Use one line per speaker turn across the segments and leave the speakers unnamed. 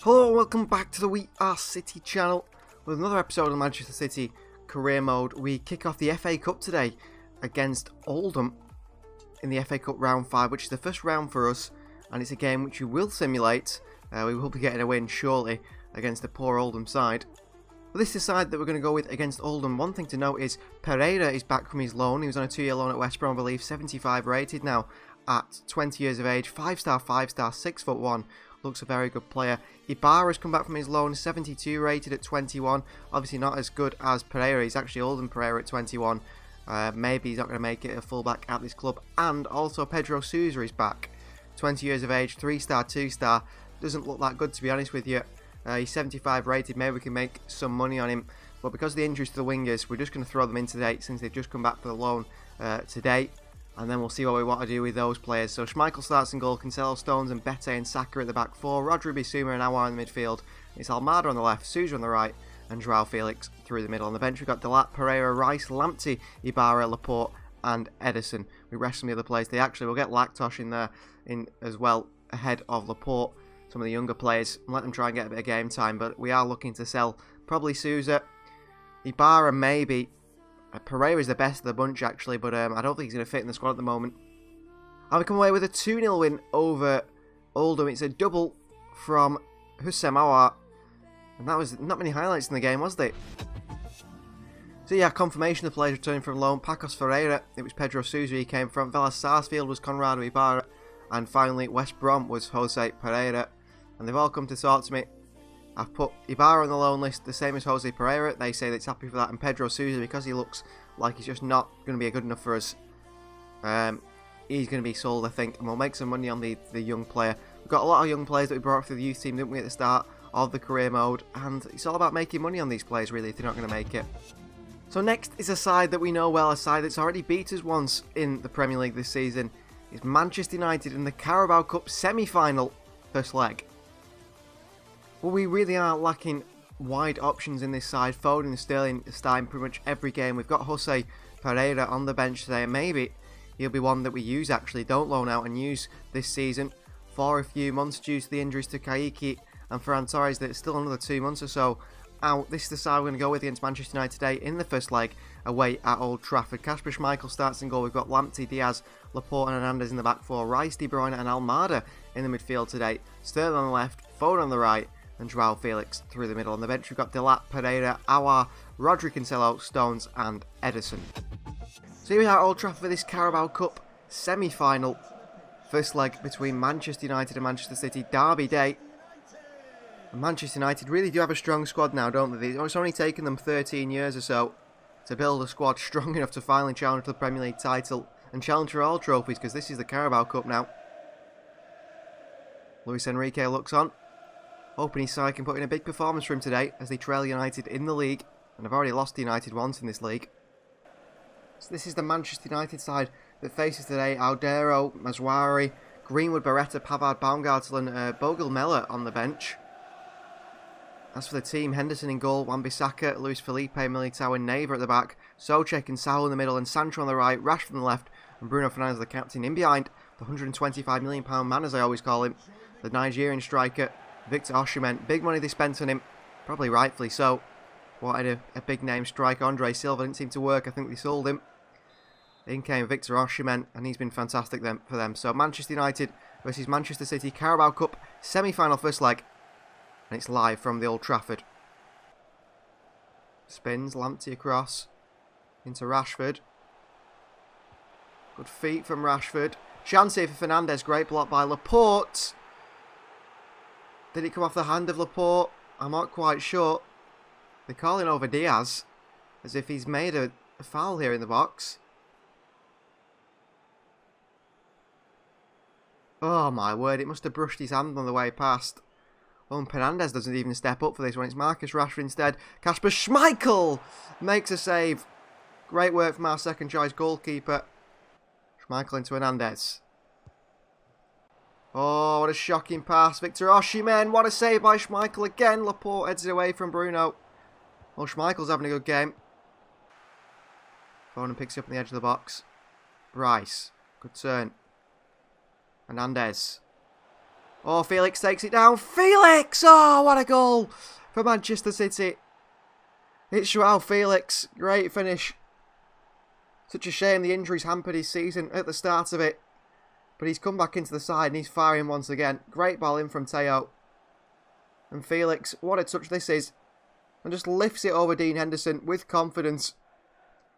Hello and welcome back to the We Are City channel with another episode of Manchester City Career Mode. We kick off the FA Cup today against Oldham in the FA Cup Round 5, which is the first round for us, and it's a game which we will simulate. We will be getting a win surely against the poor Oldham side. But this is the side that we're going to go with against Oldham. One thing to note is Pereira is back from his loan. He was on a 2-year loan at West Brom, I believe, 75 rated now at 20 years of age, 5-star, 5-star, 6'1". Looks a very good player. Ibarra's come back from his loan, 72 rated at 21. Obviously not as good as Pereira. He's actually older than Pereira at 21. Maybe he's not going to make it a fullback at this club. And also Pedro Sousa is back. 20 years of age, 3-star, 2-star. Doesn't look that good, to be honest with you. He's 75 rated. Maybe we can make some money on him. But because of the injuries to the wingers, we're just going to throw them in today since they've just come back for the loan today. And then we'll see what we want to do with those players. So Schmeichel starts in goal, Cancelo, Stones and Bete and Saka at the back four, Rodri, Bissouma and Aouar in the midfield. It's Almada on the left, Sousa on the right and Joao Felix through the middle. On the bench we've got Delat, Pereira, Rice, Lamptey, Ibarra, Laporte and Ederson. We rest some of the other players. They actually will get Lactosh in there as well ahead of Laporte. Some of the younger players, and let them try and get a bit of game time. But we are looking to sell probably Sousa, Ibarra maybe. Pereira is the best of the bunch actually, but I don't think he's going to fit in the squad at the moment. And we come away with a 2-0 win over Oldham. It's a double from Houssem Aouar. And that was not many highlights in the game, was there? So yeah, confirmation of the players returning from loan. Pacos Ferreira, it was Pedro Sousa he came from. Vélez Sarsfield was Conrado Ibarra. And finally, West Brom was Jose Pereira. And they've all come to talk to me. I've put Ibarra on the loan list, the same as Jose Pereira. They say that it's happy for that. And Pedro Sousa, because he looks like he's just not going to be good enough for us. He's going to be sold, I think. And we'll make some money on the young player. We've got a lot of young players that we brought up for the youth team, didn't we, at the start of the career mode. And it's all about making money on these players, really, if they're not going to make it. So next is a side that we know well, a side that's already beat us once in the Premier League this season. It's Manchester United in the Carabao Cup semi-final first leg. Well, we really are lacking wide options in this side. Foden and Sterling are starting pretty much every game. We've got Jose Pereira on the bench today, and maybe he'll be one that we use actually, don't loan out and use this season for a few months due to the injuries to Kaiki and Ferran Torres. That's still another 2 months or so out. This is the side we're going to go with against Manchester United today in the first leg away at Old Trafford. Kasper Schmeichel starts in goal. We've got Lamptey, Diaz, Laporte and Hernandez in the back four. Rice, De Bruyne and Almada in the midfield today. Sterling on the left, Foden on the right and Joao Felix through the middle. On the bench we've got Delat, Pereira, Aouar, Rodri, Cancelo, Stones and Ederson. So here we are at Old Trafford for this Carabao Cup semi-final. First leg between Manchester United and Manchester City, Derby Day. And Manchester United really do have a strong squad now, don't they? It's only taken them 13 years or so to build a squad strong enough to finally challenge for the Premier League title and challenge for all trophies, because this is the Carabao Cup now. Luis Enrique looks on, hoping his side can put in a big performance for him today as they trail United in the league, and have already lost to United once in this league. So this is the Manchester United side that faces today. Aldero, Mazwari, Greenwood, Beretta, Pavard, Baumgartel and Bogle Mella on the bench. As for the team, Henderson in goal, Wan-Bissaka, Luis Felipe, Militao and Neva at the back, Soucek and Saul in the middle and Sancho on the right, Rashford on the left and Bruno Fernandes the captain. In behind, the £125 million man as I always call him, the Nigerian striker, Victor Osimhen. Big money they spent on him, probably rightfully so. Wanted a big name striker. Andre Silva didn't seem to work, I think they sold him. In came Victor Osimhen and he's been fantastic for them. So Manchester United versus Manchester City, Carabao Cup semi-final first leg. And it's live from the Old Trafford. Spins, Lamptey across into Rashford. Good feet from Rashford. Chance here for Fernandes, great block by Laporte. Did it come off the hand of Laporte? I'm not quite sure. They're calling over Diaz as if he's made a foul here in the box. Oh my word, it must have brushed his hand on the way past. Oh, and Fernandes doesn't even step up for this one. It's Marcus Rashford instead. Kasper Schmeichel makes a save. Great work from our second choice goalkeeper. Schmeichel into Hernandez. Oh, what a shocking pass. Victor Osimhen. What a save by Schmeichel again. Laporte heads it away from Bruno. Oh, Schmeichel's having a good game. Foden picks it up on the edge of the box. Rice. Good turn. Hernandez. Oh, Felix takes it down. Felix! Oh, what a goal for Manchester City. It's Joao Felix. Great finish. Such a shame the injuries hampered his season at the start of it. But he's come back into the side and he's firing once again. Great ball in from Teo. And Felix, what a touch this is. And just lifts it over Dean Henderson with confidence.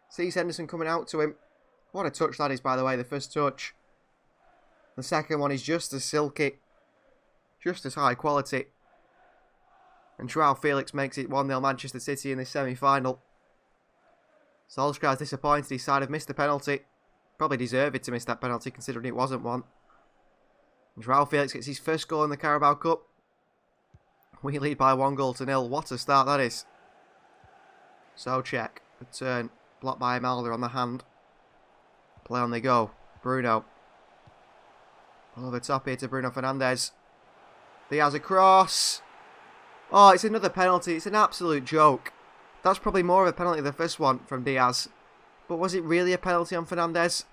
Sees Henderson coming out to him. What a touch that is, by the way, the first touch. The second one is just as silky. Just as high quality. And Joao Felix makes it 1-0 Manchester City in this semi-final. Solskjaer's disappointed his side have missed the penalty. Probably deserved it to miss that penalty considering it wasn't one. And Joao Felix gets his first goal in the Carabao Cup. We lead by 1-0. What a start that is. Souček, a turn, blocked by Amalda on the hand. Play on they go. Bruno. Over the top here to Bruno Fernandes. Diaz across. Oh, it's another penalty. It's an absolute joke. That's probably more of a penalty than the first one from Diaz. But was it really a penalty on Fernandes?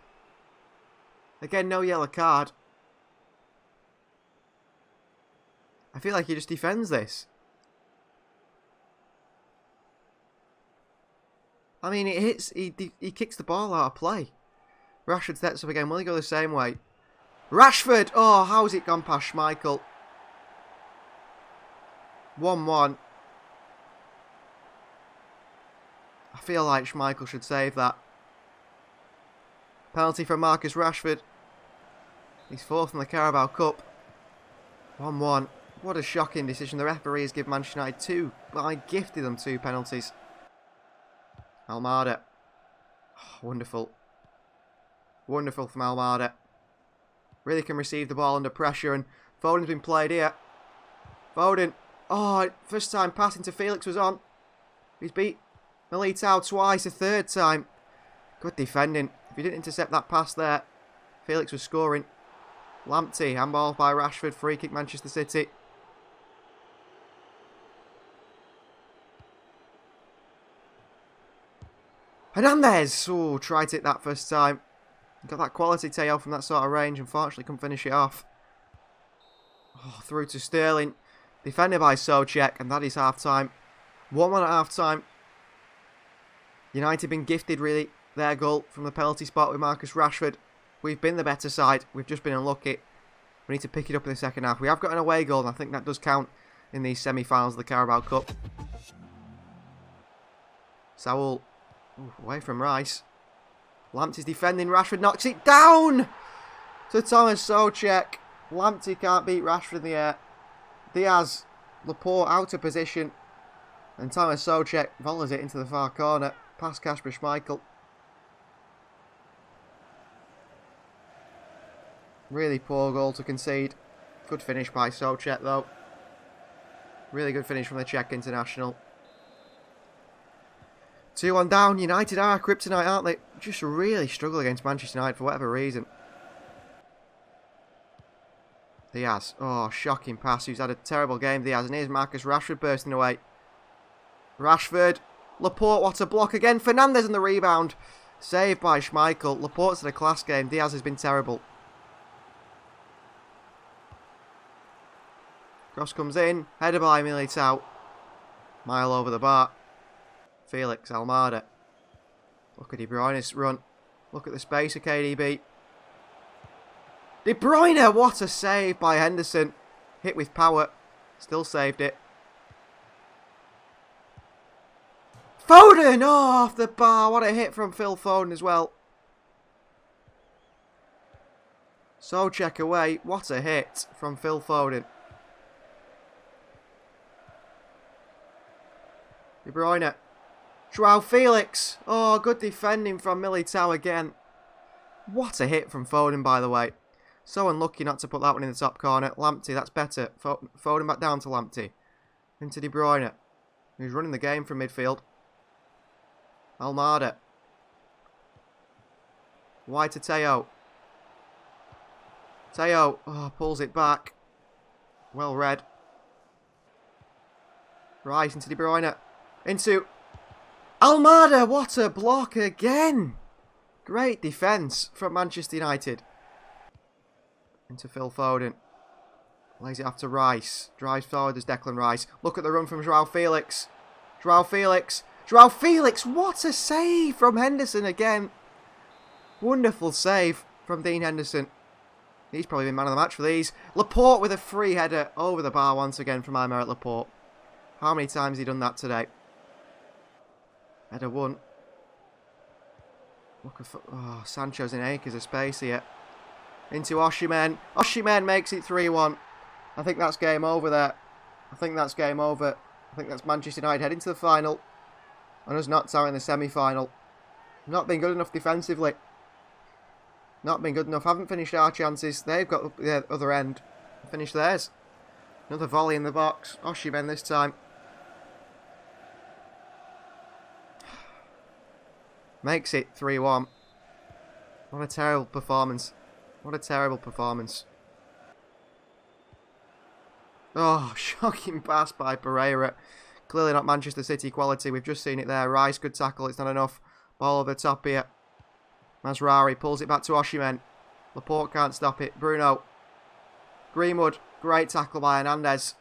Again, no yellow card. I feel like he just defends this. I mean, it hits. He kicks the ball out of play. Rashford steps up again. Will he go the same way? Rashford! Oh, how's it gone past Schmeichel? 1-1. I feel like Schmeichel should save that. Penalty from Marcus Rashford. He's fourth in the Carabao Cup. 1-1. What a shocking decision. The referee has given Manchester United two, but I gifted them 2 penalties. Almada. Oh, wonderful. Wonderful from Almada. Really can receive the ball under pressure, and Foden's been played here. Foden. Oh, first time passing to Felix was on. He's beat Militao twice, a third time. Good defending. If he didn't intercept that pass there, Felix was scoring. Lamptey, handball by Rashford, free kick Manchester City. Hernandez! Oh, tried it that first time. Got that quality tail from that sort of range. Unfortunately, couldn't finish it off. Oh, through to Sterling. Defended by Souček, and that is half-time. 1-1 at half-time. United been gifted, really, their goal from the penalty spot with Marcus Rashford. We've been the better side. We've just been unlucky. We need to pick it up in the second half. We have got an away goal, and I think that does count in these semi-finals of the Carabao Cup. Saul. Ooh, away from Rice. Lamptey's defending. Rashford knocks it down to Thomas Souček. Lamptey can't beat Rashford in the air. Diaz, Laporte out of position. And Thomas Souček volleys it into the far corner. Past Kasper Schmeichel. Really poor goal to concede. Good finish by Souček though. Really good finish from the Czech international. 2-1 down. United are kryptonite, aren't they? Just really struggle against Manchester United for whatever reason. Diaz. Oh, shocking pass. Who's had a terrible game, Diaz. And here's Marcus Rashford bursting away. Rashford. Laporte, what a block again. Fernandes on the rebound. Saved by Schmeichel. Laporte's had a class game. Diaz has been terrible. Cross comes in. Header by Militao. Mile over the bar. Felix, Almada. Look at De Bruyne's run. Look at the space of KDB. De Bruyne, what a save by Henderson. Hit with power. Still saved it. Foden! Oh, off the bar. What a hit from Phil Foden as well. Souček away. What a hit from Phil Foden. De Bruyne. Joao Felix. Oh, good defending from Militao again. What a hit from Foden, by the way. So unlucky not to put that one in the top corner. Lamptey, that's better. Foden back down to Lamptey. Into De Bruyne, who's running the game from midfield. Almada. Wide to Teo. Teo, oh, pulls it back. Well read. Rice into De Bruyne. Into Almada, what a block again. Great defence from Manchester United. Into Phil Foden. Lays it off to Rice. Drives forward as Declan Rice. Look at the run from Joao Felix. Joao Felix. Joao Felix. What a save from Henderson again. Wonderful save from Dean Henderson. He's probably been man of the match for these. Laporte with a free header over the bar once again from Aymeric Laporte. How many times has he done that today? Header 1. Look at Sancho's in acres of space here. Into Osimhen. Osimhen makes it 3-1. I think that's game over there. I think that's game over. I think that's Manchester United heading to the final. And us knocked out in the semi-final. Not been good enough defensively. Not been good enough. Haven't finished our chances. They've got the other end. Finished theirs. Another volley in the box. Osimhen this time. Makes it 3-1. What a terrible performance. What a terrible performance. Oh, shocking pass by Pereira. Clearly not Manchester City quality. We've just seen it there. Rice, good tackle. It's not enough. Ball over the top here. Mazraoui pulls it back to Osimhen. Laporte can't stop it. Bruno. Greenwood. Great tackle by Hernandez.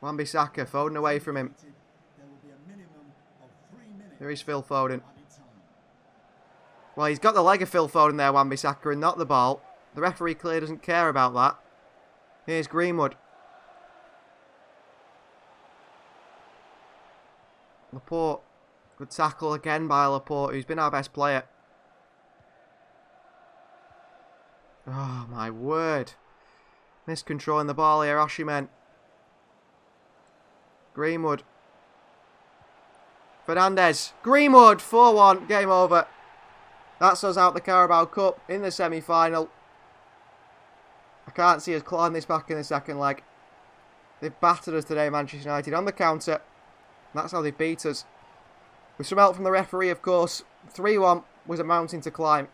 Wan-Bissaka. Foden away from him. There is Phil Foden. Well, he's got the leg of Phil Foden there, Wan-Bissaka, and not the ball. The referee clearly doesn't care about that. Here's Greenwood. Laporte. Good tackle again by Laporte, who's been our best player. Oh, my word. Miscontrolling the ball here, Osimhen. Greenwood. Fernandez. Greenwood, 4-1, game over. That's us out the Carabao Cup in the semi-final. I can't see us clawing this back in the second leg. They've battered us today, Manchester United, on the counter. That's how they beat us. With some help from the referee, of course. 3-1 was a mountain to climb.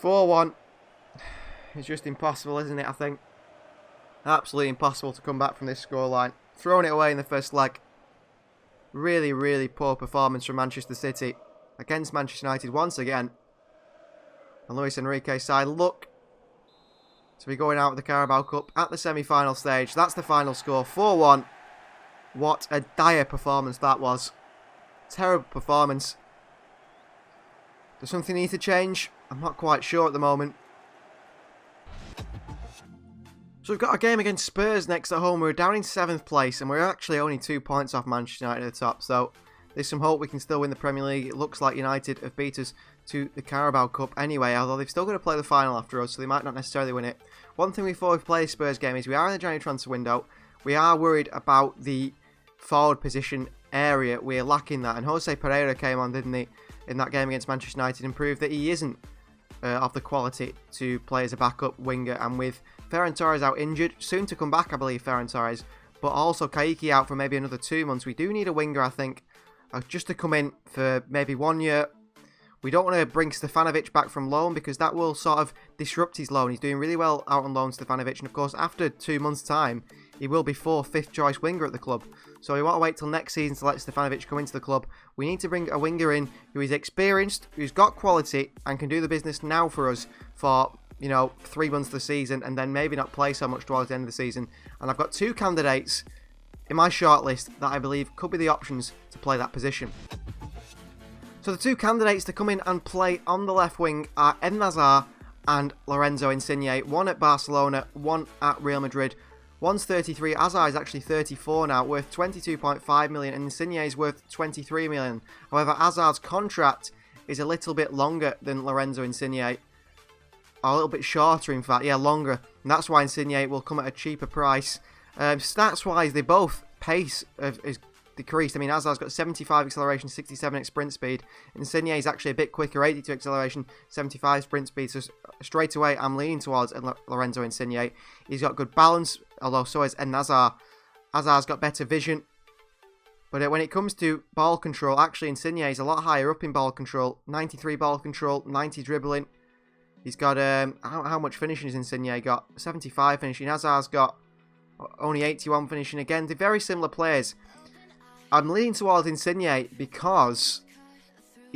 4-1. It's just impossible, isn't it, I think? Absolutely impossible to come back from this scoreline. Throwing it away in the first leg. Really, really poor performance from Manchester City against Manchester United once again. And Luis Enrique's side look to be going out with the Carabao Cup at the semi-final stage. That's the final score, 4-1. What a dire performance that was. Terrible performance. Does something need to change? I'm not quite sure at the moment. So we've got a game against Spurs next at home. We're down in 7th place and we're actually only 2 points off Manchester United at the top. So there's some hope we can still win the Premier League. It looks like United have beat us to the Carabao Cup anyway, although they've still got to play the final after us, so they might not necessarily win it. One thing before we play the Spurs game is we are in the January transfer window. We are worried about the forward position area. We're lacking that, and Jose Pereira came on, didn't he, in that game against Manchester United and proved that he isn't of the quality to play as a backup winger. And with Ferran Torres out injured, soon to come back I believe, Ferran Torres, but also Kaiki out for maybe another 2 months, we do need a winger, I think, just to come in for maybe 1 year. We don't want to bring Stefanovic back from loan because that will sort of disrupt his loan. He's doing really well out on loan, Stefanovic, and of course after 2 months time he will be 4th, 5th choice winger at the club. So we want to wait till next season to let Stefanovic come into the club. We need to bring a winger in who is experienced, who's got quality and can do the business now for us for, 3 months of the season and then maybe not play so much towards the end of the season. And I've got 2 candidates in my shortlist that I believe could be the options to play that position. So the 2 candidates to come in and play on the left wing are Eden Hazard and Lorenzo Insigne. One at Barcelona, one at Real Madrid. One's 33, Hazard is actually 34 now, worth 22.5 million, and Insigne is worth 23 million. However, Hazard's contract is a little bit longer than Lorenzo Insigne. A little bit shorter, in fact, yeah, longer. And that's why Insigne will come at a cheaper price. Stats-wise, they both pace is decreased. I mean, Hazard's got 75 acceleration, 67 at sprint speed. Insigne is actually a bit quicker, 82 acceleration, 75 sprint speed. So straight away, I'm leaning towards Lorenzo Insigne. He's got good balance, although so is Eden Hazard. Hazard's got better vision. But when it comes to ball control, actually Insigne is a lot higher up in ball control. 93 ball control, 90 dribbling. He's got, how much finishing has Insigne got? 75 finishing. Hazard's got only 81 finishing. Again, they're very similar players. I'm leaning towards Insigne because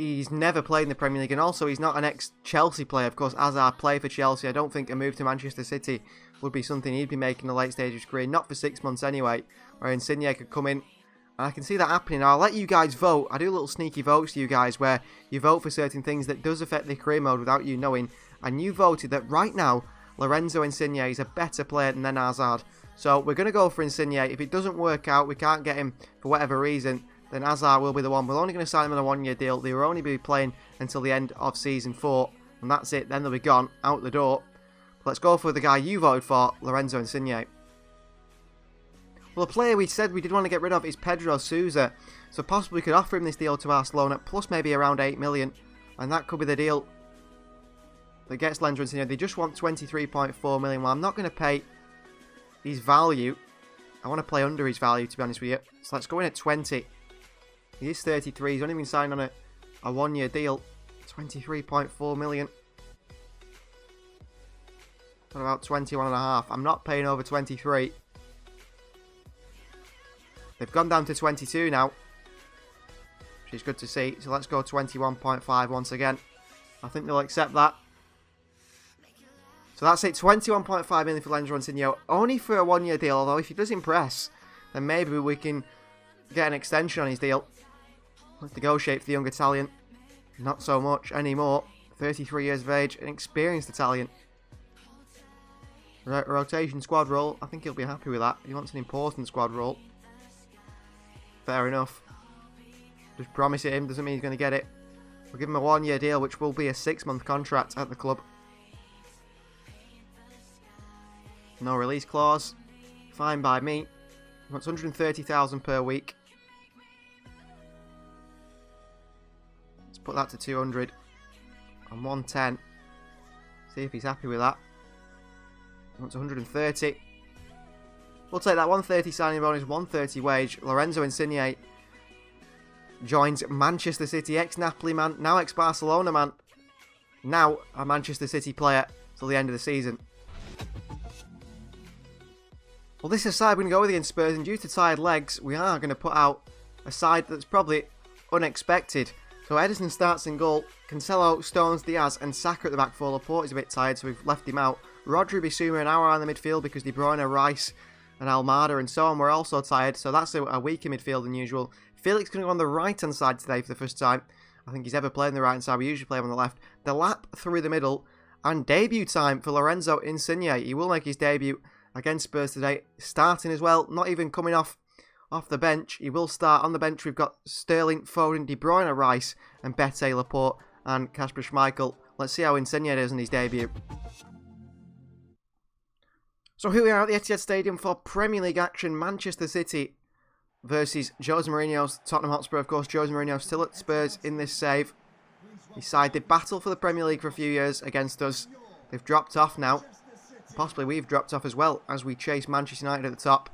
he's never played in the Premier League, and also he's not an ex-Chelsea player. Of course, as our player for Chelsea, I don't think a move to Manchester City would be something he'd be making in the late stage of his career, not for 6 months anyway, where Insigne could come in. And I can see that happening. I'll let you guys vote. I do little sneaky votes to you guys where you vote for certain things that does affect the career mode without you knowing. And you voted that right now, Lorenzo Insigne is a better player than Eden Hazard. So we're going to go for Insigne. If it doesn't work out, we can't get him for whatever reason, then Hazard will be the one. We're only going to sign him on a 1-year deal. They will only be playing until the end of Season 4. And that's it. Then they'll be gone, out the door. Let's go for the guy you voted for, Lorenzo Insigne. Well, the player we said we did want to get rid of is Pedro Sousa. So possibly we could offer him this deal to Barcelona, plus maybe around 8 million. And that could be the deal that gets Lorenzo Insigne. They just want 23.4 million. Well, I'm not going to pay his value. I want to play under his value, to be honest with you. So let's go in at 20. He is 33. He's only been signed on a 1-year deal. 23.4 million. What about 21.5? I'm not paying over 23. They've gone down to 22 now, which is good to see. So let's go 21.5 once again. I think they'll accept that. So that's it, 21.5 million for Lorenzo Insigne, only for a 1-year deal. Although if he does impress, then maybe we can get an extension on his deal. Let's negotiate for the young Italian. Not so much anymore. 33 years of age, an experienced Italian. Rotation squad role, I think he'll be happy with that. He wants an important squad role. Fair enough. Just promise it him, doesn't mean he's going to get it. We'll give him a 1-year deal, which will be a 6-month contract at the club. No release clause. Fine by me. He wants 130,000 per week. Let's put that to 200. And 110. See if he's happy with that. He wants 130. We'll take that 130 signing bonus, 130 wage. Lorenzo Insigne joins Manchester City, ex-Napoli man, now ex-Barcelona man. Now a Manchester City player till the end of the season. Well, this is a side we're going to go with against Spurs, and due to tired legs, we are going to put out a side that's probably unexpected. So Ederson starts in goal, Cancelo, Stones, Diaz and Saka at the back four. Laporte is a bit tired, so we've left him out. Rodri, Bissouma and Aouar in the midfield because De Bruyne, Rice and Almada and so on were also tired, so that's a weaker midfield than usual. Felix going to go on the right-hand side today for the first time. I think he's ever played on the right-hand side. We usually play him on the left. The lap through the middle, and debut time for Lorenzo Insigne. He will make his debut against Spurs today, starting as well, not even coming off the bench. He will start. On the bench we've got Sterling, Foden, De Bruyne, Rice and Bete, Laporte and Kasper Schmeichel. Let's see how Insigne does in his debut. So here we are at the Etihad Stadium for Premier League action. Manchester City versus Jose Mourinho's Tottenham Hotspur. Of course, Jose Mourinho still at Spurs in this save. His side did battle for the Premier League for a few years against us. They've dropped off now. Possibly we've dropped off as well as we chase Manchester United at the top.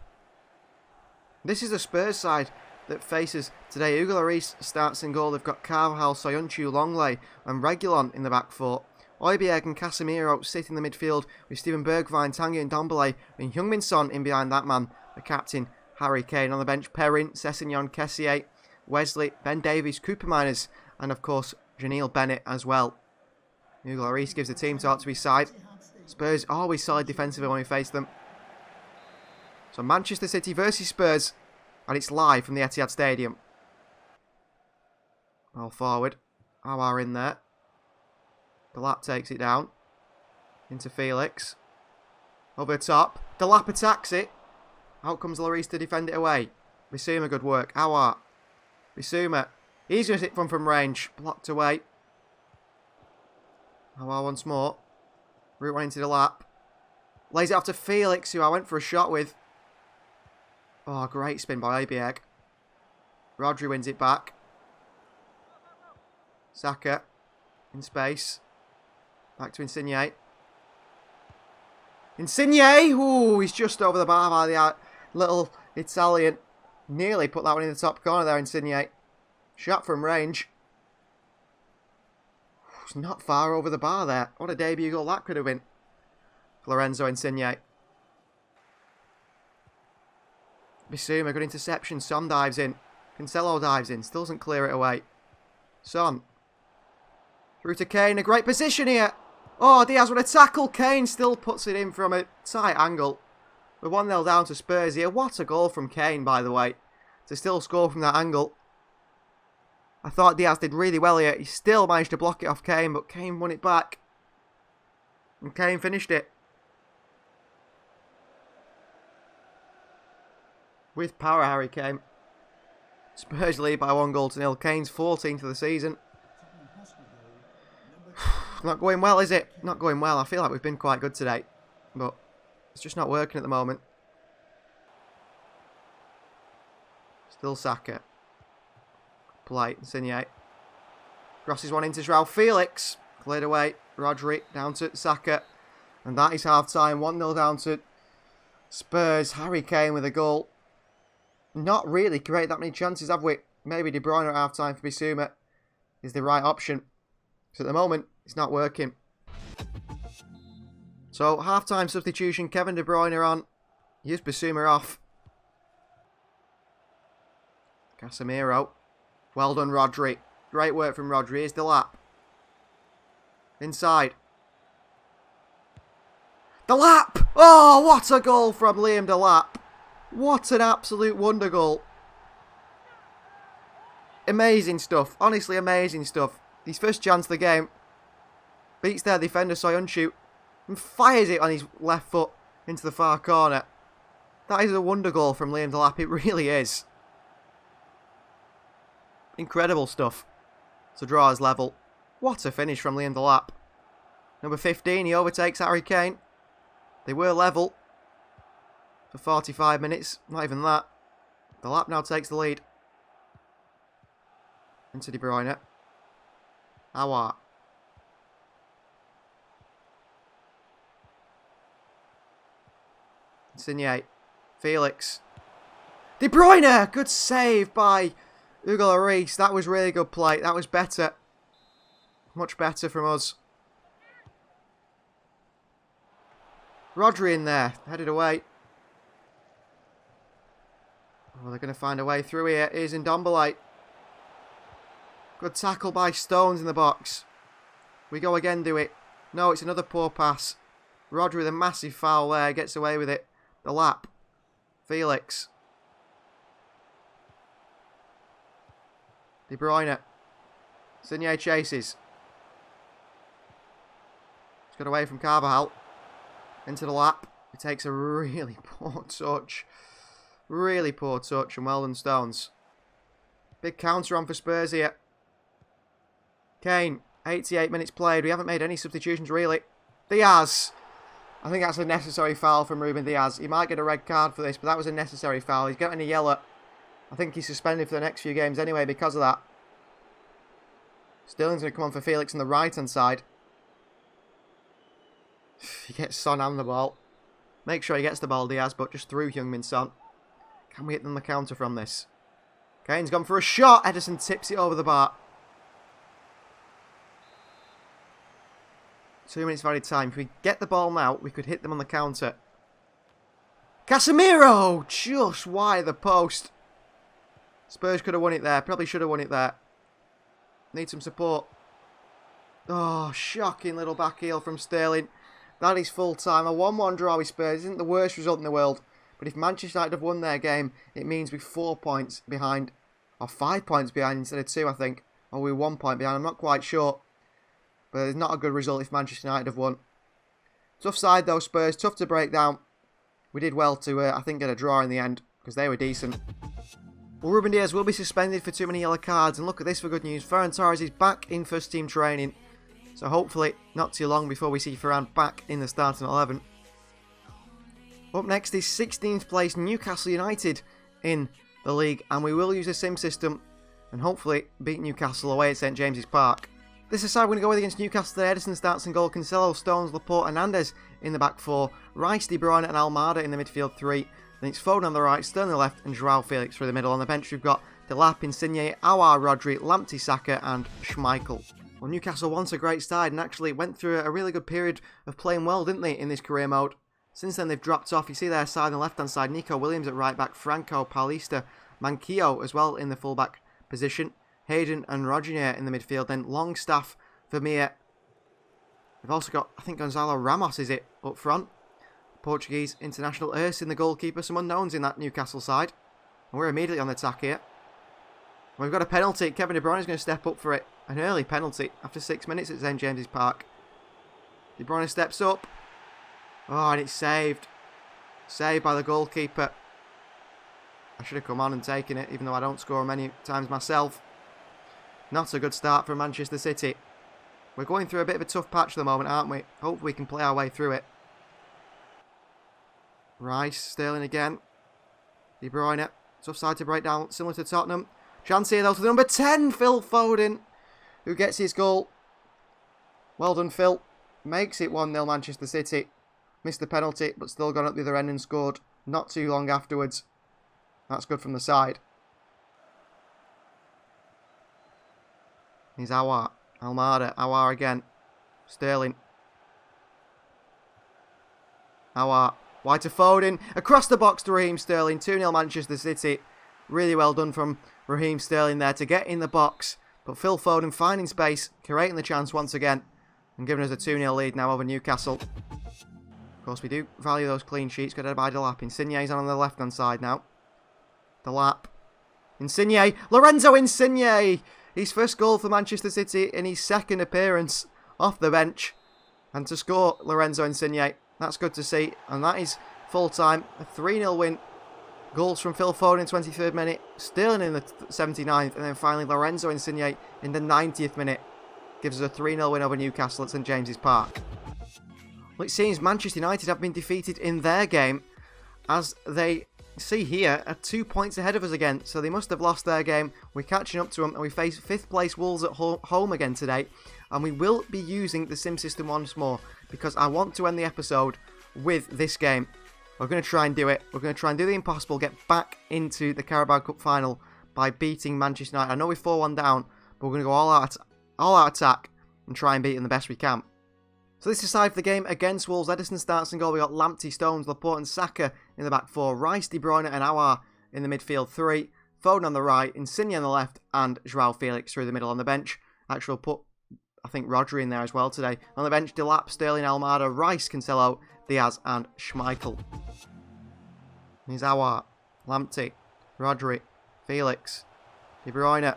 This is the Spurs side that faces today. Hugo Lloris starts in goal. They've got Carvajal, Soyuncu, Longley and Reguilon in the back four. Højbjerg and Casemiro sit in the midfield with Steven Bergwijn, Tanguy and Ndombele and Heung-min Son in behind that man, the captain Harry Kane. On the bench, Perrin, Sessegnon, Kessié, Wesley, Ben Davies, Cooper Miners and of course Janeel Bennett as well. Hugo Lloris gives the team talk to his side. Spurs always solid defensively when we face them. So Manchester City versus Spurs, and it's live from the Etihad Stadium. All forward. Aouar in there. Delap takes it down. Into Felix. Over the top. Delap attacks it. Out comes Lloris to defend it away. Bissouma, good work. Aouar. Bissouma. He's going to hit from range. Blocked away. Aouar once more. Route one into Delap. Lays it off to Felix, who I went for a shot with. Oh, great spin by Højbjerg. Rodri wins it back. Saka. In space. Back to Insigne. Insigne! Ooh, he's just over the bar by the little Italian. Nearly put that one in the top corner there, Insigne. Shot from range. It's not far over the bar there. What a debut goal that could have been. Lorenzo Insigne. Bissouma, good interception. Son dives in. Cancelo dives in. Still doesn't clear it away. Son. Through to Kane, a great position here. Oh, Diaz with a tackle. Kane still puts it in from a tight angle. We're 1-0 down to Spurs here. What a goal from Kane, by the way, to still score from that angle. I thought Diaz did really well here. He still managed to block it off Kane, but Kane won it back. And Kane finished it. With power, Harry Kane. Spurs lead by 1-0. Kane's 14th of the season. Not going well, is it? Not going well. I feel like we've been quite good today, but it's just not working at the moment. Still Saka. Play, Insigne. Crosses one into João Felix. Cleared away. Rodri down to Saka. And that is half time. 1-0 down to Spurs. Harry Kane with a goal. Not really created that many chances, have we? Maybe De Bruyne at half time for Bissouma is the right option. So at the moment, it's not working. So half time substitution. Kevin De Bruyne on. Here's Bissouma off. Casemiro. Well done, Rodri. Great work from Rodri. Here's the lap. Inside. The lap! Oh, what a goal from Liam Delap. What an absolute wonder goal. Amazing stuff. Honestly, amazing stuff. His first chance of the game. Beats their defender, Soyuncu. And fires it on his left foot into the far corner. That is a wonder goal from Liam Delap. It really is. Incredible stuff. To draw his level. What a finish from Liam Delap. Number 15, he overtakes Harry Kane. They were level for 45 minutes. Not even that. Delap now takes the lead. Into De Bruyne. Aouar. Insigne. Felix. De Bruyne! Good save by Hugo Lloris. That was really good play. That was better. Much better from us. Rodri in there. Headed away. Oh, they're going to find a way through here. Here's Ndombele. Good tackle by Stones in the box. We go again, do it. No, it's another poor pass. Rodri with a massive foul there. Gets away with it. The lap. Felix. De Bruyne. Insigne chases. He's got away from Carabao. Into the lap. He takes a really poor touch. Really poor touch. And well done, Stones. Big counter on for Spurs here. Kane. 88 minutes played. We haven't made any substitutions, really. Diaz. I think that's a necessary foul from Ruben Diaz. He might get a red card for this, but that was a necessary foul. He's getting a yellow. I think he's suspended for the next few games anyway because of that. Sterling's going to come on for Felix on the right-hand side. He gets Son and the ball. Make sure he gets the ball, Diaz, but just through Heung-min Son. Can we hit them the counter from this? Kane's gone for a shot. Ederson tips it over the bar. 2 minutes of added time. If we get the ball now, we could hit them on the counter. Casemiro! Just wide of the post. Spurs could have won it there. Probably should have won it there. Need some support. Oh, shocking little back heel from Sterling. That is full time. A 1-1 draw with Spurs isn't the worst result in the world. But if Manchester United have won their game, it means we're 4 points behind. Or 5 points behind instead of 2, I think. Or we're 1 point behind. I'm not quite sure. But it's not a good result if Manchester United have won. Tough side though, Spurs. Tough to break down. We did well to, I think, get a draw in the end. Because they were decent. Well, Ruben Diaz will be suspended for too many yellow cards. And look at this for good news. Ferran Torres is back in first team training. So hopefully not too long before we see Ferran back in the starting 11. Up next is 16th place Newcastle United in the league. And we will use a sim system. And hopefully beat Newcastle away at St James's Park. This is how we're going to go with against Newcastle today. Ederson starts in goal. Cancelo, Stones, Laporte, Hernandez in the back 4. Rice, De Bruyne and Almada in the midfield 3. Then it's Foden on the right, Sterling on the left and João Felix through the middle. On the bench we've got Delap, Insigne, Aouar, Rodri, Lamptey, Saka and Schmeichel. Well, Newcastle once a great side and actually went through a really good period of playing well, didn't they, in this career mode. Since then they've dropped off. You see their side on the left-hand side. Nico Williams at right back, Franco, Paulista, Manquillo as well in the full-back position. Hayden and Rodriguez in the midfield. Then Longstaff, Vermeer. We've also got, I think, Gonzalo Ramos, is it, up front. Portuguese international Ersin, the goalkeeper. Some unknowns in that Newcastle side. And we're immediately on the attack here. And we've got a penalty. Kevin De Bruyne is going to step up for it. An early penalty after 6 minutes at St James's Park. De Bruyne steps up. Oh, and it's saved. Saved by the goalkeeper. I should have come on and taken it, even though I don't score many times myself. Not a good start for Manchester City. We're going through a bit of a tough patch at the moment, aren't we? Hopefully we can play our way through it. Rice, Sterling again. De Bruyne. Tough side to break down, similar to Tottenham. Chance here though to the number 10, Phil Foden, who gets his goal. Well done, Phil. Makes it 1-0 Manchester City. Missed the penalty, but still gone up the other end and scored not too long afterwards. That's good from the side. Here's Aouar. Almada. Aouar again. Sterling. Aouar. Wide to Foden. Across the box to Raheem Sterling. 2-0 Manchester City. Really well done from Raheem Sterling there to get in the box. But Phil Foden finding space, creating the chance once again, and giving us a 2-0 lead now over Newcastle. Of course, we do value those clean sheets. Got by Delap. Insigne's on the left-hand side now. Delap. Insigne. Lorenzo Insigne. His first goal for Manchester City in his second appearance off the bench. And to score, Lorenzo Insigne. That's good to see. And that is full-time. A 3-0 win. Goals from Phil Foden in the 23rd minute. Sterling in the 79th. And then finally Lorenzo Insigne in the 90th minute. Gives us a 3-0 win over Newcastle at St James's Park. Well, it seems Manchester United have been defeated in their game. As they see here, are 2 points ahead of us again. So they must have lost their game. We're catching up to them. And we face 5th place Wolves at home again today. And we will be using the sim system once more, because I want to end the episode with this game. We're going to try and do it. We're going to try and do the impossible, get back into the Carabao Cup final by beating Manchester United. I know we're 4-1 down, but we're going to go all out attack and try and beat them the best we can. So this is side for the game against Wolves. Edison starts and goal. We got Lamptey, Stones, Laporte and Saka in the back four. Rice, De Bruyne and Aouar in the midfield three. Foden on the right, Insigne on the left, and Joao Felix through the middle on the bench. Actually, we'll put, I think, Rodri in there as well today. On the bench, Delap, Sterling, Almada, Rice, Cancelo, Diaz and Schmeichel. Here's Aouar, Lamptey, Rodri, Felix, De Bruyne.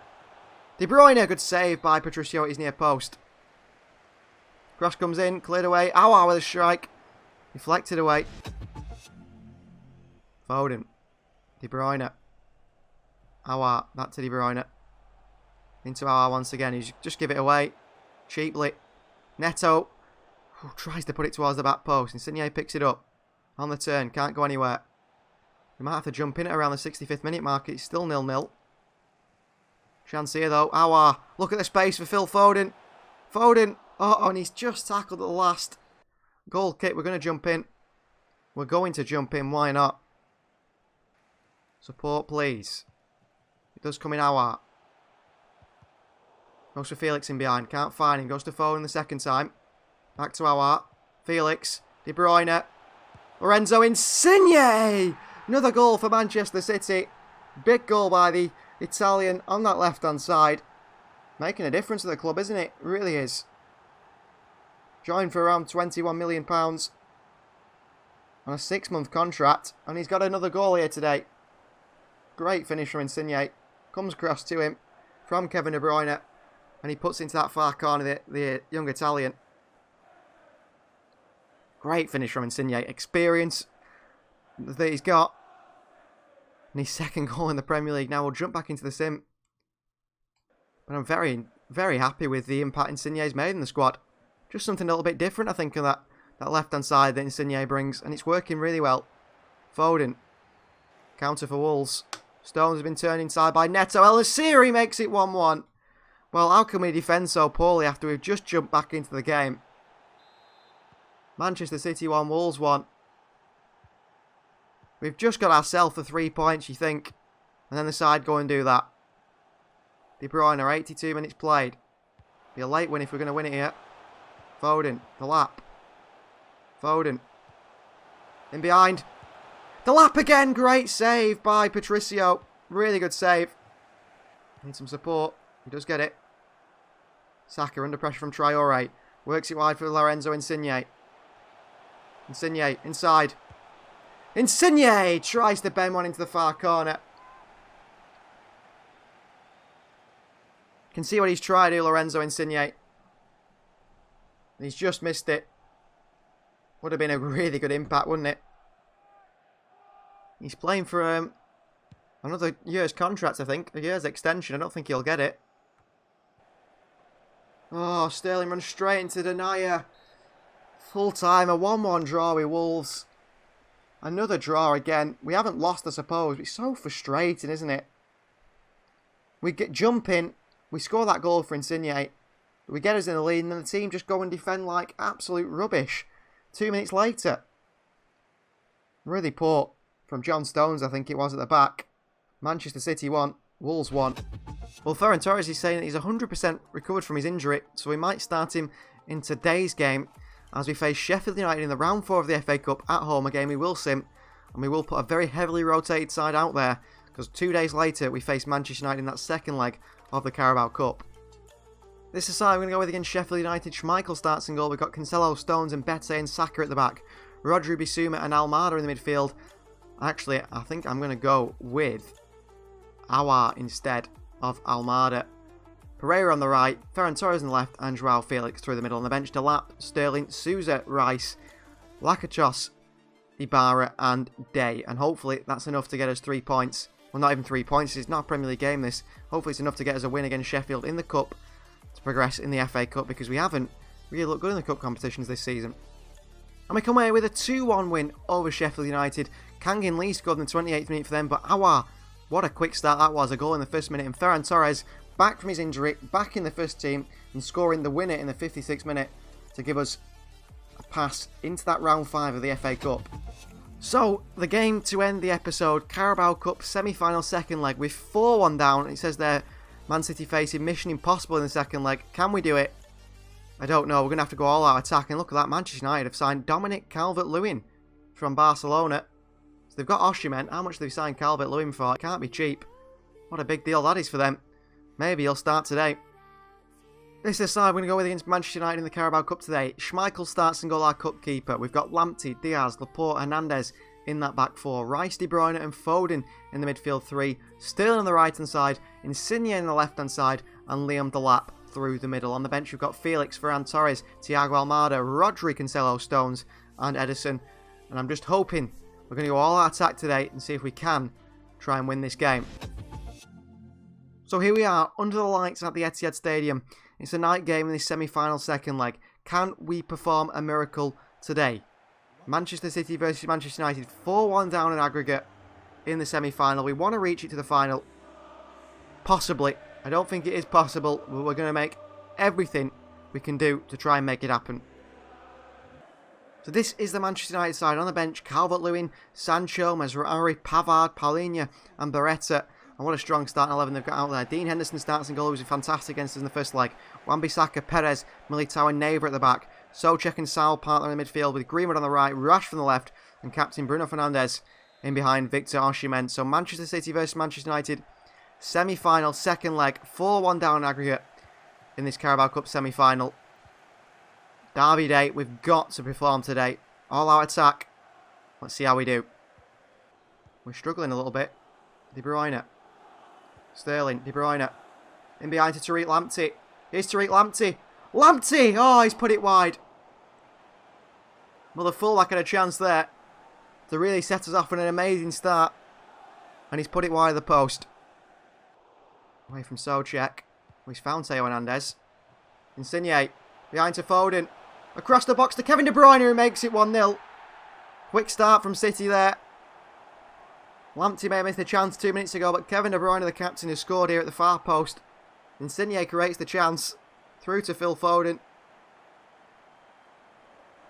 De Bruyne, good save by Patricio at his near post. Cross comes in, cleared away. Aouar with a strike. Deflected away. Foden. De Bruyne. Aouar, back to De Bruyne. Into Aouar once again. He's just give it away. Cheaply. Neto. Tries to put it towards the back post. Insigne picks it up. On the turn. Can't go anywhere. We might have to jump in at around the 65th minute mark. It's still 0-0. Chance here though. Aouar. Look at the space for Phil Foden. Foden. Oh, and he's just tackled at the last. Goal kick. We're going to jump in. We're going to jump in. Why not? Support, please. It does come in Aouar. Goes for Felix in behind. Can't find him. Goes to Foden the second time. Back to Aouar. Felix. De Bruyne. Lorenzo Insigne. Another goal for Manchester City. Big goal by the Italian on that left-hand side. Making a difference to the club, isn't it? It really is. Joined for around £21 million on a 6-month contract. And he's got another goal here today. Great finish from Insigne. Comes across to him from Kevin De Bruyne. And he puts into that far corner the young Italian. Great finish from Insigne. Experience that he's got. And his second goal in the Premier League. Now we'll jump back into the sim. But I'm very, very happy with the impact Insigne's made in the squad. Just something a little bit different, I think, on that left-hand side that Insigne brings. And it's working really well. Foden. Counter for Wolves. Stones has been turned inside by Neto. El Asiri makes it 1-1. Well, how can we defend so poorly after we've just jumped back into the game? Manchester City 1, Wolves 1. We've just got ourselves the 3 points, you think. And then the side go and do that. De Bruyne, 82 minutes played. Be a late win if we're going to win it here. Foden, the lap. Foden. In behind. The lap again. Great save by Patricio. Really good save. Need some support. He does get it. Saka under pressure from Traore. Works it wide for Lorenzo Insigne. Insigne inside. Insigne tries to bend one into the far corner. Can see what he's tried to do, Lorenzo Insigne. He's just missed it. Would have been a really good impact, wouldn't it? He's playing for another year's contract, I think. A year's extension. I don't think he'll get it. Oh, Sterling runs straight into Denier. Full time, a 1-1 draw with Wolves. Another draw again. We haven't lost, I suppose. It's so frustrating, isn't it? We get jumping. We score that goal for Insigne. We get us in the lead, and then the team just go and defend like absolute rubbish. 2 minutes later. Really poor from John Stones, I think it was, at the back. Manchester City won. Wolves won. Well, Ferran Torres is saying that he's 100% recovered from his injury, so we might start him in today's game as we face Sheffield United in the round 4 of the FA Cup at home, a game we will sim, and we will put a very heavily rotated side out there, because 2 days later we face Manchester United in that second leg of the Carabao Cup. This is the side I'm going to go with against Sheffield United. Schmeichel starts in goal. We've got Cancelo, Stones and Bete and Saka at the back. Rodri, Bissouma and Almada in the midfield. Actually, I think I'm going to go with Aouar instead of Almada. Pereira on the right, Ferran Torres on the left, and Joao Felix through the middle. On the bench, Delap, Sterling, Souza, Rice, Lacachos, Ibarra and Day. And hopefully that's enough to get us 3 points. Well, not even 3 points. It's not a Premier League game, this. Hopefully it's enough to get us a win against Sheffield in the Cup to progress in the FA Cup, because we haven't really looked good in the Cup competitions this season. And we come away with a 2-1 win over Sheffield United. Kangin Lee scored in the 28th minute for them, but Aouar, what a quick start that was. A goal in the first minute, and Ferran Torres, back from his injury, back in the first team, and scoring the winner in the 56th minute to give us a pass into that round 5 of the FA Cup. So, the game to end the episode, Carabao Cup semi-final second leg with 4-1 down. It says there, Man City facing mission impossible in the second leg. Can we do it? I don't know. We're going to have to go all out attack. And look at that, Manchester United have signed Dominic Calvert-Lewin from Barcelona. So they've got Osimhen. How much have they signed Calvert-Lewin for? It can't be cheap. What a big deal that is for them. Maybe he'll start today. This is the side we're going to go with against Manchester United in the Carabao Cup today. Schmeichel starts and goal, our cup keeper. We've got Lamptey, Diaz, Laporte, Hernandez in that back 4. Rice, De Bruyne and Foden in the midfield 3. Sterling on the right hand side, Insigne on the left hand side, and Liam Delap through the middle. On the bench we've got Felix, Ferran Torres, Thiago Almada, Rodri, Cancelo, Stones and Ederson. And I'm just hoping we're going to go all out attack today and see if we can try and win this game. So here we are, under the lights at the Etihad Stadium. It's a night game in this semi-final second leg. Can we perform a miracle today? Manchester City versus Manchester United, 4-1 down in aggregate in the semi-final. We want to reach it to the final. Possibly. I don't think it is possible, but we're going to make everything we can do to try and make it happen. So this is the Manchester United side. On the bench, Calvert-Lewin, Sancho, Mazraoui, Pavard, Paulinho and Barretta. And what a strong starting 11 they've got out there. Dean Henderson starts in goal, who was fantastic against us in the first leg. Wan-Bissaka, Perez, Militao and Neighbour at the back. Souček and Saul partner in the midfield with Greenwood on the right, Rash from the left, and captain Bruno Fernandes in behind Victor Osimhen. So Manchester City versus Manchester United, semi-final, second leg, 4-1 down aggregate in this Carabao Cup semi-final. Derby day, we've got to perform today. All out attack. Let's see how we do. We're struggling a little bit. De Bruyne. Sterling, De Bruyne. In behind to Tariq Lamptey. Here's Tariq Lamptey. Lamptey! Oh, he's put it wide. Well, the fullback had a chance there to really set us off on an amazing start. And he's put it wide of the post. Away from Souček. He's found Theo Hernandez. Insigne. Behind to Foden. Across the box to Kevin De Bruyne, who makes it 1-0. Quick start from City there. Lamptey may have missed the chance 2 minutes ago, but Kevin De Bruyne, the captain, has scored here at the far post. Insigne creates the chance. Through to Phil Foden.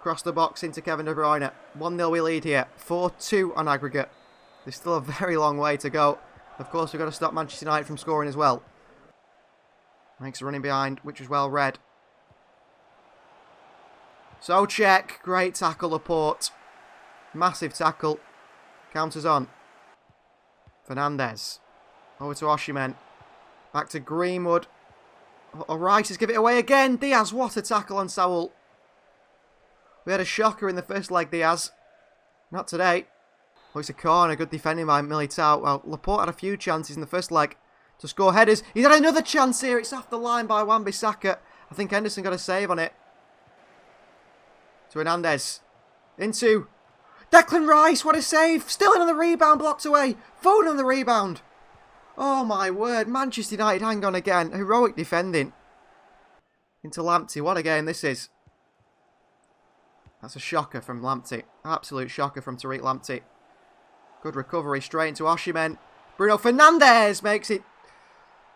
Across the box into Kevin De Bruyne. 1-0 we lead here. 4-2 on aggregate. There's still a very long way to go. Of course, we've got to stop Manchester United from scoring as well. Makes a running behind, which was well read. Souček. Great tackle, Laporte. Massive tackle. Counters on. Fernandes. Over to Osimhen. Back to Greenwood. Oh, Rice has given it away again. Diaz, what a tackle on Saul. We had a shocker in the first leg, Diaz. Not today. Oh, it's a corner. Good defending by Militao. Well, Laporte had a few chances in the first leg to score headers. He's had another chance here. It's off the line by Wan-Bissaka. I think Henderson got a save on it. To Hernandez. Into Declan Rice. What a save. Still in on the rebound. Blocked away. Foden on the rebound. Oh my word. Manchester United hang on again. Heroic defending. Into Lamptey. What a game this is. That's a shocker from Lamptey. Absolute shocker from Tariq Lamptey. Good recovery. Straight into Osimhen. Bruno Fernandes makes it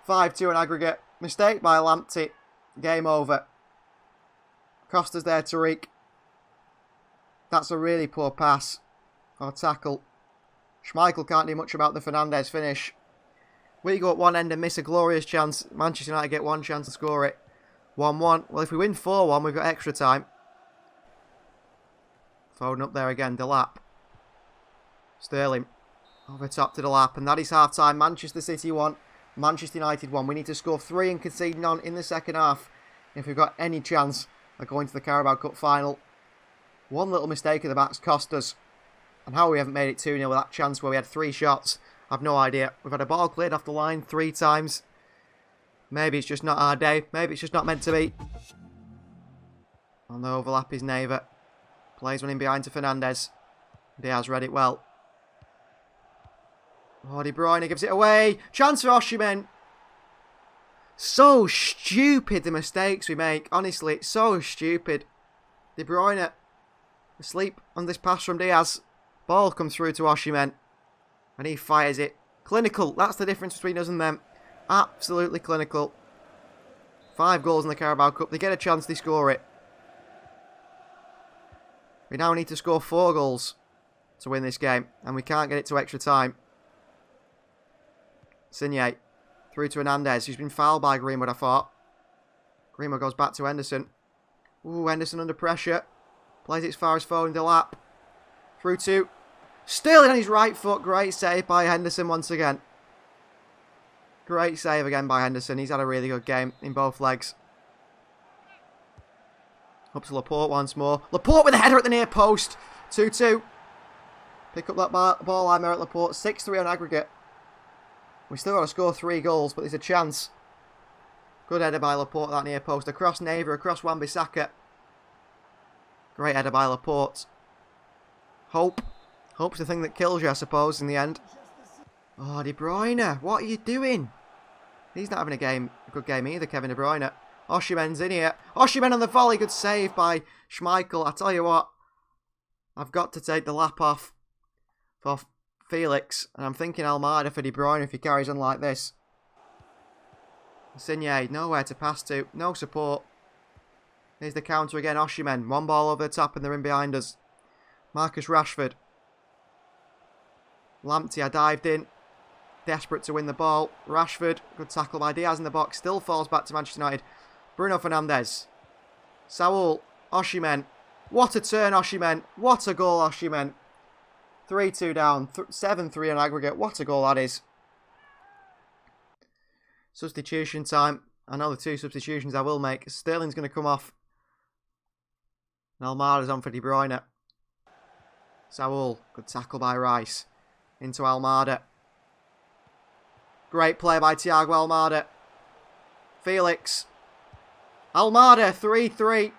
5-2 in aggregate. Mistake by Lamptey. Game over. Costa's there, Tariq. That's a really poor pass. Or tackle. Schmeichel can't do much about the Fernandes finish. We go at one end and miss a glorious chance. Manchester United get one chance to score it. 1-1. Well, if we win 4-1, we've got extra time. Foden up there again. Delap. Sterling. Over top to Delap. And that is half-time. Manchester City 1. Manchester United 1. We need to score 3 and concede none in the second half if we've got any chance of going to the Carabao Cup final. One little mistake at the back's cost us. And how we haven't made it 2-0 with that chance where we had 3 shots, I've no idea. We've had a ball cleared off the line 3 times. Maybe it's just not our day. Maybe it's just not meant to be. On the overlap is Neva. Plays one in behind to Fernandes. Diaz read it well. Oh, De Bruyne gives it away. Chance for Osimhen. So stupid the mistakes we make. Honestly, it's so stupid. De Bruyne asleep on this pass from Diaz. Ball comes through to Osimhen. And he fires it. Clinical. That's the difference between us and them. Absolutely clinical. 5 goals in the Carabao Cup. They get a chance, they score it. We now need to score 4 goals to win this game. And we can't get it to extra time. Signe. Through to Hernandez, who's been fouled by Greenwood, I thought. Greenwood goes back to Henderson. Ooh, Henderson under pressure. Plays it as far as Foden, Delap. Through to Sterling on his right foot. Great save by Henderson once again. Great save again by Henderson. He's had a really good game in both legs. Up to Laporte once more. Laporte with a header at the near post. 2-2. Pick up that ball I merit Laporte. 6-3 on aggregate. We still got to score 3 goals, but there's a chance. Good header by Laporte, that near post. Across Neva, across Wan-Bissaka. Great header by Laporte. Hope. Hope's the thing that kills you, I suppose, in the end. Oh, De Bruyne, what are you doing? He's not having a good game either, Kevin De Bruyne. Osimhen's in here. Osimhen on the volley. Good save by Schmeichel. I tell you what, I've got to take the lap off for Felix. And I'm thinking Almada for De Bruyne if he carries on like this. Signe, nowhere to pass to. No support. Here's the counter again. Osimhen. One ball over the top and they're in behind us. Marcus Rashford. Lamptey, I dived in. Desperate to win the ball. Rashford. Good tackle by Diaz in the box. Still falls back to Manchester United. Bruno Fernandes. Saul. Osimhen. What a turn, Osimhen. What a goal, Osimhen. 3-2 down. 7-3 on aggregate. What a goal that is. Substitution time. I know the 2 substitutions I will make. Sterling's going to come off. And Almada's on for De Bruyne. Saul. Good tackle by Rice. Into Almada. Great play by Thiago Almada. Felix. Almada, 3-3.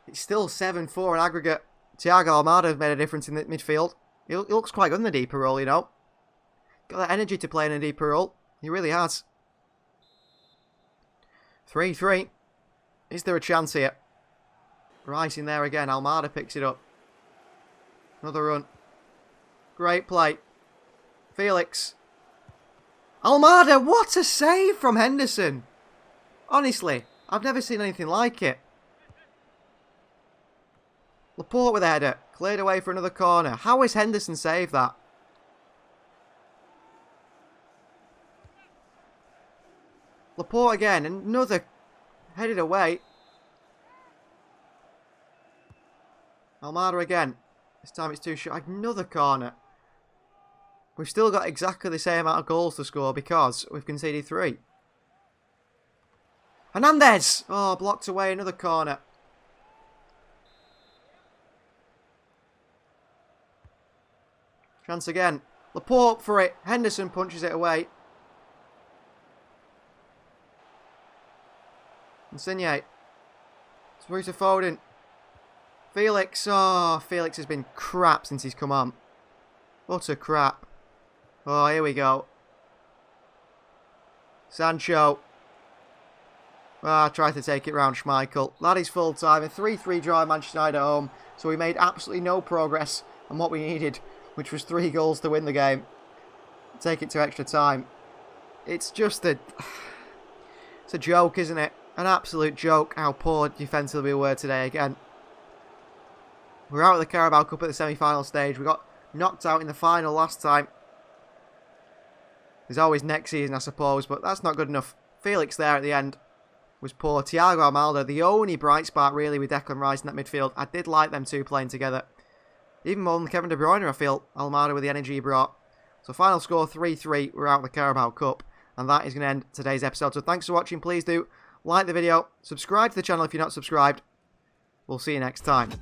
It's still 7-4 in aggregate. Thiago Almada has made a difference in the midfield. He looks quite good in the deeper role, you know. Got that energy to play in a deeper role. He really has. 3-3. Is there a chance here? Rice in there again. Almada picks it up. Another run. Great play. Felix. Almada, what a save from Henderson. Honestly, I've never seen anything like it. Laporte with a header. Cleared away for another corner. How has Henderson saved that? Laporte again. Another headed away. Almada again. This time it's too short. Another corner. We've still got exactly the same amount of goals to score because we've conceded 3. Hernandez! Oh, blocked away, another corner. Chance again. Laporte for it. Henderson punches it away. Insigne. Through to Foden. Felix. Oh, Felix has been crap since he's come on. Utter crap. Oh, here we go. Sancho. Tried to take it round Schmeichel. That is full time. A 3-3 draw at Manchester United at home. So we made absolutely no progress on what we needed, which was 3 goals to win the game. Take it to extra time. It's just a... It's a joke, isn't it? An absolute joke how poor defensively we were today again. We're out of the Carabao Cup at the semi-final stage. We got knocked out in the final last time. There's always next season, I suppose, but that's not good enough. Felix there at the end was poor. Thiago Almada, the only bright spark really with Declan Rice in that midfield. I did like them two playing together. Even more than Kevin De Bruyne, I feel. Almada with the energy he brought. So final score 3-3. We're out of the Carabao Cup. And that is going to end today's episode. So thanks for watching. Please do like the video. Subscribe to the channel if you're not subscribed. We'll see you next time.